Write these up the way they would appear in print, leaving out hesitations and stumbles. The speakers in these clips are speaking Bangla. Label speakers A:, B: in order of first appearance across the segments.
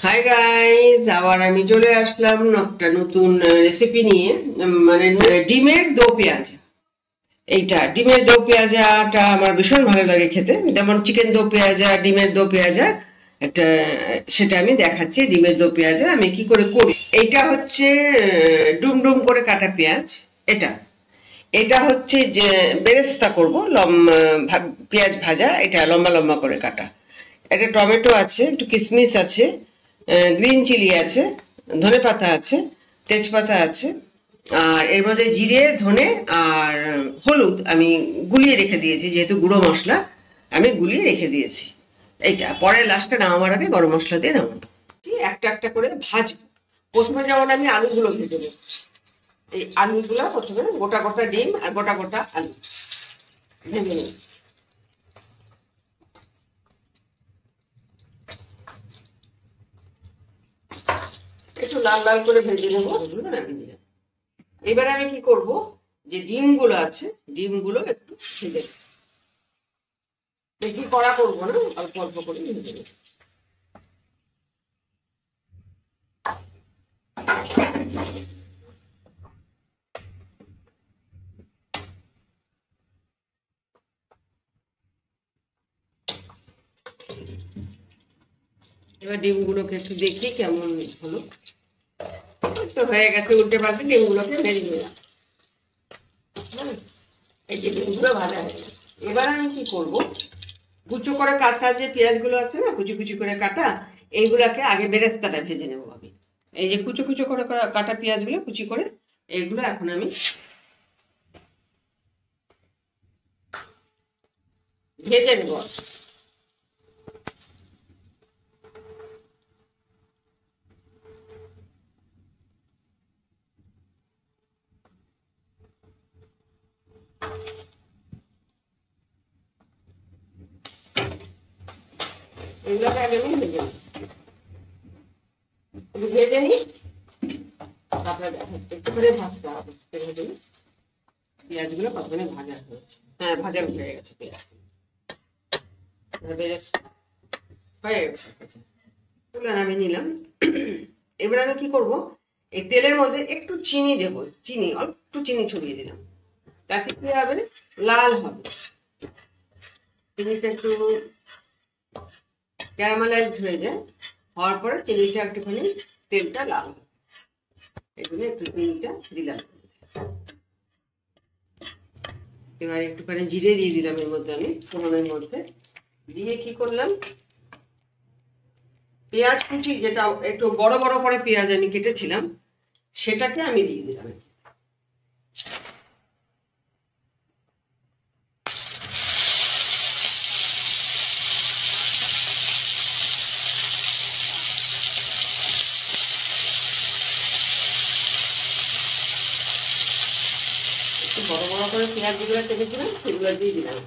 A: হাই গাইস, আবার আমি চলে আসলাম একটা নতুন রেসিপি নিয়ে। মানে ডিমের দো পেঁয়াজ। এইটা ডিমের দো পেঁয়াজাটা আমার ভীষণ ভালো লাগে খেতে, যেমন চিকেন দো পেঁয়াজা, ডিমের দো পেঁয়াজা। একটা সেটা আমি দেখাচ্ছি। ডিমের দো পেঁয়াজা আমি কি করে করি। এইটা হচ্ছে ডুম ডুম করে কাটা পেঁয়াজ। এটা এটা হচ্ছে যে বেরেস্তা করব, পেঁয়াজ ভাজা। এটা লম্বা লম্বা করে কাটা। একটা টমেটো আছে, একটু কিশমিশ আছে, গ্রিন চিলি আছে, ধনেপাতা আছে, তেজপাতা আছে। আর এর মধ্যে জিরে, ধনে আর হলুদ আমি গুলিয়ে রেখে দিয়েছি, যেহেতু গুঁড়ো মশলা আমি গুলিয়ে রেখে দিয়েছি। এইটা পরে লাস্টে নামাবার আগে গরম মশলা দিয়ে নামাবো। একটা একটা করে ভাজবো। প্রথমে যেমন আমি আলুগুলো ভেজে নেব। এই আলুগুলো প্রথমে গোটা গোটা ডিম আর গোটা গোটা আলু ভেজে নেব। একটু লাল লাল করে ভেজে নেবো। এবারে আমি কি করব, যে ডিমগুলো আছে ডিমগুলো একটু ভেজে নেব। বেশি কড়া করবো না, অল্প অল্প করে ভেজে নেব। এবার ডিমগুলোকে একটু দেখি কেমন হলো। তো হয়ে গেছে, উল্টে পাল্টে ডিমগুলোকে ভেজে নিলাম। এই যে ডিমগুলো ভাজা হয়ে গেছে। এবার আমি কি করব, কুচো করে কাটা যে পেঁয়াজগুলো আছে না, কুচি কুচি করে কাটা, এইগুলাকে আগে বেরেস্তাটা ভেজে নেবো আমি। এই যে কুচো কুচো করে কাটা পেঁয়াজগুলো কুচি করে, এইগুলো এখন আমি ভেজে নেব। এগুলোকে আগে আমি ভেজে নিই। ভেজে নিই, তারপরে একটু করে ভাজতে হবে। ভেজে নিই, পেঁয়াজগুলো প্রথমে ভাজা হয়েছে। হ্যাঁ, ভাজা হয়ে গেছে পেঁয়াজ। হয়ে গেছে, আমি নিলাম। এবার আমি কি করব, এই তেলের মধ্যে একটু চিনি দেব। চিনি, অল্প একটু চিনি ছড়িয়ে দিলাম। তাতে কি হবে, লাল হবে। চিনিটা একটু ক্যারামেলাইজড হয়ে যায়, হওয়ার পরে চিনিটা একটুখানি তেলটা লাল হবে। এগুলো একটু চিনিটা দিলাম। এবার একটুখানি জিরে দিয়ে দিলাম এর মধ্যে, আমি ফোড়নের মধ্যে দিয়ে কি করলাম, পেঁয়াজ কুচি যেটা একটু বড় বড় করে পেঁয়াজ আমি কেটেছিলাম, সেটাকে আমি দিয়ে দিলাম। একটু বড় বড় করে পেঁয়াজ যেগুলো কেটেছিলাম সেগুলো দিয়ে দিলাম।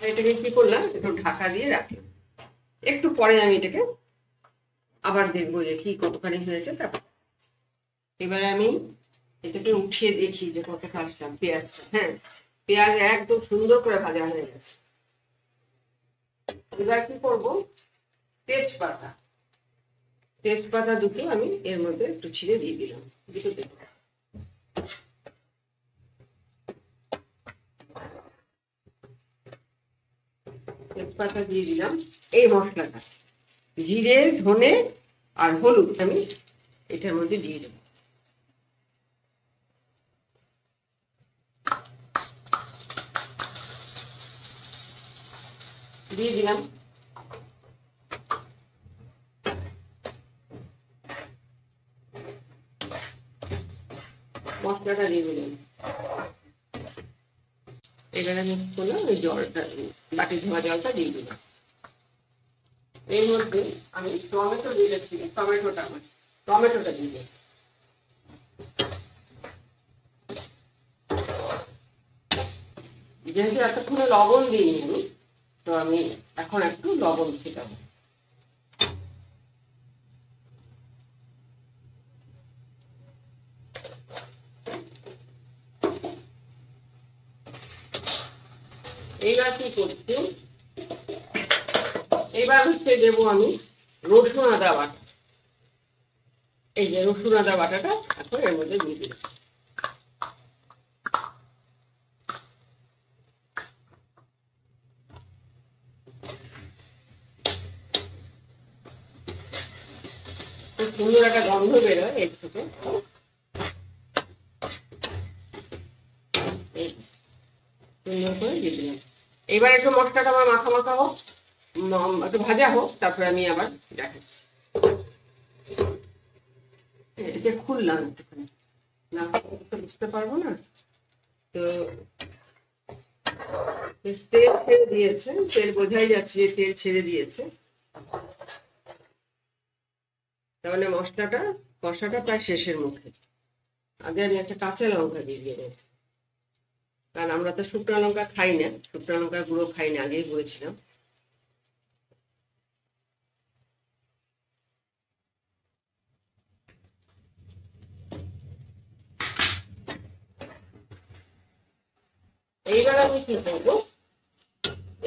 A: এটাকে কি করলাম, একটু ঢাকা দিয়ে রাখলাম। একটু পরে আমি এটাকে আবার দেখবো যে কি কতখানি হয়েছে। তারপর এবারে আমি এটাকে উঠিয়ে দেখি যে কত ভাজলাম পেঁয়াজটা। হ্যাঁ, পেঁয়াজ একদম সুন্দর করে ভাজা হয়ে গেছে। এবার কি করবো, তেজপাতা তেজপাতা দুটো আমি এর মধ্যে একটু ছিঁড়ে দিয়ে দিলাম। দুটো তেজপাতা দিয়ে দিলাম। এই মশলাটা জিরে, ধনে আর হলুদ আমি এটার মধ্যে দিয়ে দেবো। দিয়ে দিলাম। মশলাটা দিয়ে দিলাম। এবার আমি করলাম, ওই জলটা, বাটি ধোয়া জলটা দিয়ে দিলাম। এর মধ্যে আমি টমেটো দিয়েছি, টমেটোটা দিয়ে দিলাম। যেহেতু এতক্ষণে লবণ দিইনি আমি, তো আমি এখন একটু লবণ ছিটাবো। এইবার কি করছি, এবার হচ্ছে দেবো আমি রসুন আদা বাটা, এই যে রসুন আদা বাটাটা এখন এর মধ্যে দিয়ে দিলাম। খুব সুন্দর একটা গন্ধ বেরোয় এর থেকে। সুন্দর করে দিয়ে দিলাম। এবার একটু মশলাটা আমার মাখা মাখা হোক, একটু ভাজা হোক, তারপরে আমি আবার দেখাচ্ছি। এটা খুললাম একটুখানি, না বুঝতে পারবো না। তো তেল ছেড়ে দিয়েছে, তেল বোঝাই যাচ্ছে যে তেল ছেড়ে দিয়েছে। তাহলে মশলাটা কষাটা প্রায় শেষের মুখে। আগে আমি একটা কাঁচা লঙ্কা দিয়ে দেবো, কারণ আমরা তো শুকনো লঙ্কা খাই না, শুকনো লঙ্কার গুঁড়ো খাই না, আগেই বলেছিলাম। এইবার আমি কি করবো,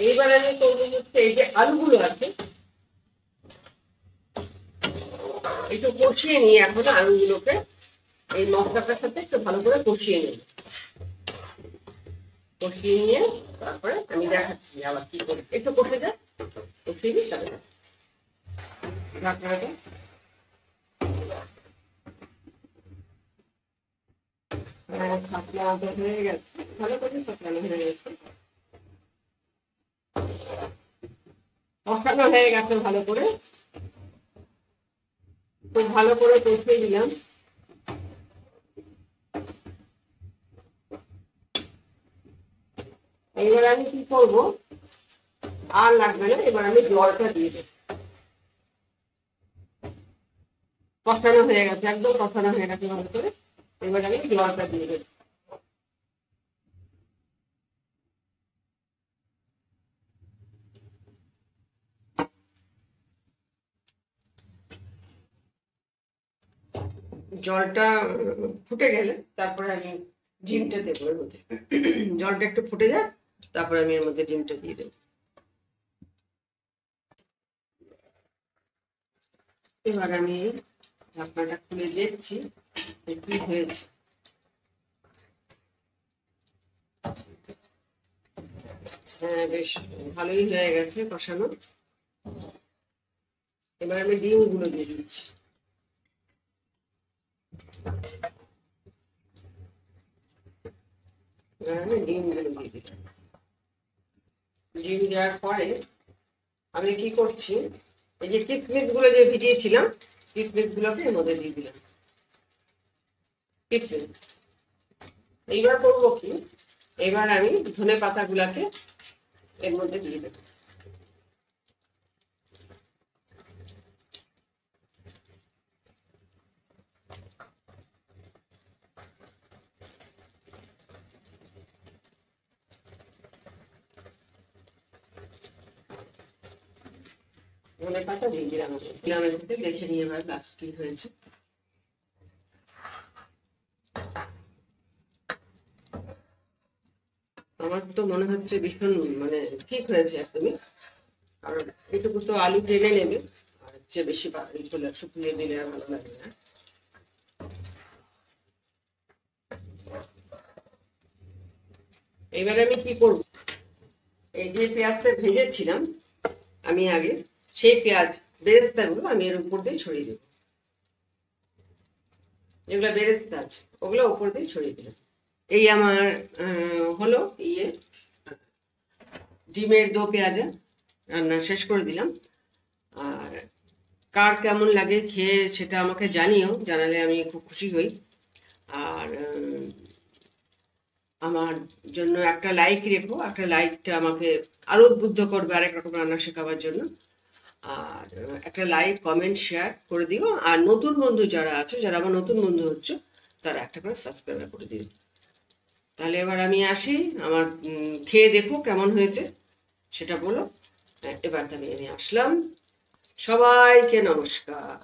A: এইবার আমি করবো হচ্ছে এই যে আলুগুলো আছে একটু কষিয়ে নিয়ে এখন আলুগুলোকে এই মশলাটার সাথে একটু ভালো করে কষিয়ে নিই। কষিয়ে নিয়ে তারপরে আমি দেখাচ্ছি আবার কি করি। একটু কষে যায়, কষিয়ে নিই, তাহলে ঢাকনাটা ছাতলা হয়ে গেছে, ভালো করে ছাতলানো হয়ে গেছে, কষানো হয়ে গেছে ভালো করে। খুব ভালো করে কষিয়ে দিলাম। এবার আমি কি করবো, আর লাগবে না, এবার আমি জলটা দিয়ে দেবো। কষানো হয়ে গেছে, একদম কষানো হয়ে গেছে ভালো করে। এবার আমি জলটা দিয়ে দেবো। জলটা ফুটে গেলে তারপরে আমি ডিমটা দেবো এর মধ্যে। জলটা একটু ফুটে যায়, তারপরে আমি এর মধ্যে ডিমটা দিয়ে দেবো। এবার আমি ঢাকনাটা খুলে দেখছি কি হয়েছে। হ্যাঁ, বেশ ভালোই হয়ে গেছে কষানো। এবার আমি ডিমগুলো দিয়ে দিচ্ছি। আমি ডিমগুলো দিয়ে দিলাম। ডিম দেওয়ার পরে আমি কি করছি, এই যে কিশমিশ গুলো যে ভিজিয়েছিলাম, কিশমিশ গুলোকে এর মধ্যে দিয়ে দিলাম। কিশমিশ। এইবার করবো কি, এবার আমি ধনে পাতা গুলাকে এর মধ্যে দিয়ে দেবো। ধনে পাতা দিয়ে দিলাম, দিলামের মধ্যে দেখে নিয়ে এবার লাস্ট কি হয়েছে। আমার তো মনে হচ্ছে ভীষণ মানে ঠিক হয়েছে একদমই। আর এটুকু তো আলু টেনে নেবে, আর চেয়ে বেশি শুকিয়ে দিলে আর ভালো লাগবে না। এবারে আমি কি করব, এই যে পেঁয়াজটা ভেজেছিলাম আমি আগে, সেই পেঁয়াজ বেরেস্তাগুলো আমি এর উপর দিয়ে ছড়িয়ে দেবো। যেগুলো বেরেস্তা আছে ওগুলো উপর দিয়ে ছড়িয়ে দিলাম। এই আমার হলো ডিমের দো পেঁয়াজা রান্না শেষ করে দিলাম। আর কার কেমন লাগে খেয়ে সেটা আমাকে জানিও, জানালে আমি খুব খুশি হই। আর আমার জন্য একটা লাইক রেখো, একটা লাইকটা আমাকে আরো উদ্বুদ্ধ করবে আরেক রকম রান্না শেখাবার জন্য। আর একটা লাইক কমেন্ট শেয়ার করে দিও। আর নতুন বন্ধু যারা আছে, যারা আমার নতুন বন্ধু হচ্ছে, তারা একটা করে সাবস্ক্রাইব করে দিও। তাহলে এবার আমি আসি, আমার খেয়ে দেখো কেমন হয়েছে সেটা বলো। এবার তাহলে আমি আসলাম। সবাইকে নমস্কার।